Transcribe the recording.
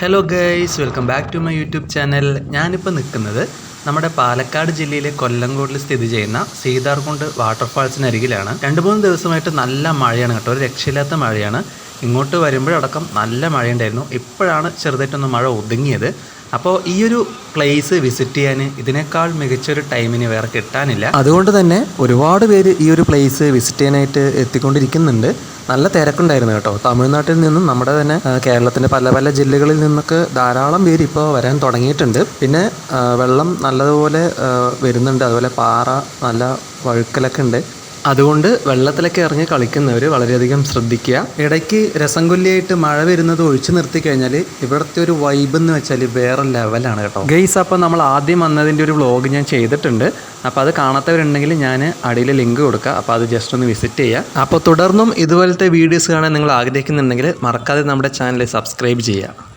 Hello guys, welcome back to my YouTube channel. ഞാനിപ്പോൾ നിൽക്കുന്നത് നമ്മുടെ പാലക്കാട് ജില്ലയിലെ കൊല്ലങ്കോട്ടിൽ സ്ഥിതി ചെയ്യുന്ന സീതാർകുണ്ട് വാട്ടർഫാൾസിനരികിലാണ്. 2-3 ദിവസമായിട്ട് നല്ല മഴയാണ് കേട്ടോ, ഒരു രക്ഷയില്ലാത്ത മഴയാണ്. ഇങ്ങോട്ട് വരുമ്പോഴടക്കം നല്ല മഴയുണ്ടായിരുന്നു. ഇപ്പോഴാണ് ചെറുതായിട്ടൊന്ന് മഴ ഒതുങ്ങിയത്. അപ്പോൾ ഈ ഒരു പ്ലേസ് വിസിറ്റ് ചെയ്യാൻ ഇതിനേക്കാൾ മികച്ചൊരു ടൈമിന് വേറെ കിട്ടാനില്ല. അതുകൊണ്ട് തന്നെ ഒരുപാട് പേര് ഈ ഒരു പ്ലേസ് വിസിറ്റ് ചെയ്യാനായിട്ട് എത്തിക്കൊണ്ടിരിക്കുന്നുണ്ട്. നല്ല തിരക്കുണ്ടായിരുന്നു കേട്ടോ. തമിഴ്നാട്ടിൽ നിന്നും നമ്മുടെ തന്നെ കേരളത്തിൻ്റെ പല പല ജില്ലകളിൽ നിന്നൊക്കെ ധാരാളം പേര് ഇപ്പോൾ വരാൻ തുടങ്ങിയിട്ടുണ്ട്. പിന്നെ വെള്ളം നല്ലതുപോലെ വരുന്നുണ്ട്. അതുപോലെ പാറ നല്ല വഴുക്കലൊക്കെ ഉണ്ട്. അതുകൊണ്ട് വെള്ളത്തിലൊക്കെ ഇറങ്ങി കളിക്കുന്നവർ വളരെയധികം ശ്രദ്ധിക്കുക. ഇടയ്ക്ക് രസംകൊല്ലിയായിട്ട് മഴ വരുന്നത് ഒഴിച്ചു നിർത്തി കഴിഞ്ഞാൽ ഇവിടുത്തെ ഒരു വൈബ് എന്ന് വെച്ചാൽ വേറെ ലെവലാണ് കേട്ടോ ഗൈസ്. അപ്പോൾ നമ്മൾ ആദ്യം വന്നതിൻ്റെ ഒരു വ്ളോഗ് ഞാൻ ചെയ്തിട്ടുണ്ട്. അപ്പോൾ അത് കാണാത്തവരുണ്ടെങ്കിൽ ഞാൻ അടിയിൽ ലിങ്ക് കൊടുക്കുക. അപ്പോൾ അത് ജസ്റ്റ് ഒന്ന് വിസിറ്റ് ചെയ്യുക. അപ്പോൾ തുടർന്നും ഇതുപോലത്തെ വീഡിയോസ് കാണാൻ നിങ്ങൾ ആഗ്രഹിക്കുന്നുണ്ടെങ്കിൽ മറക്കാതെ നമ്മുടെ ചാനൽ സബ്സ്ക്രൈബ് ചെയ്യുക.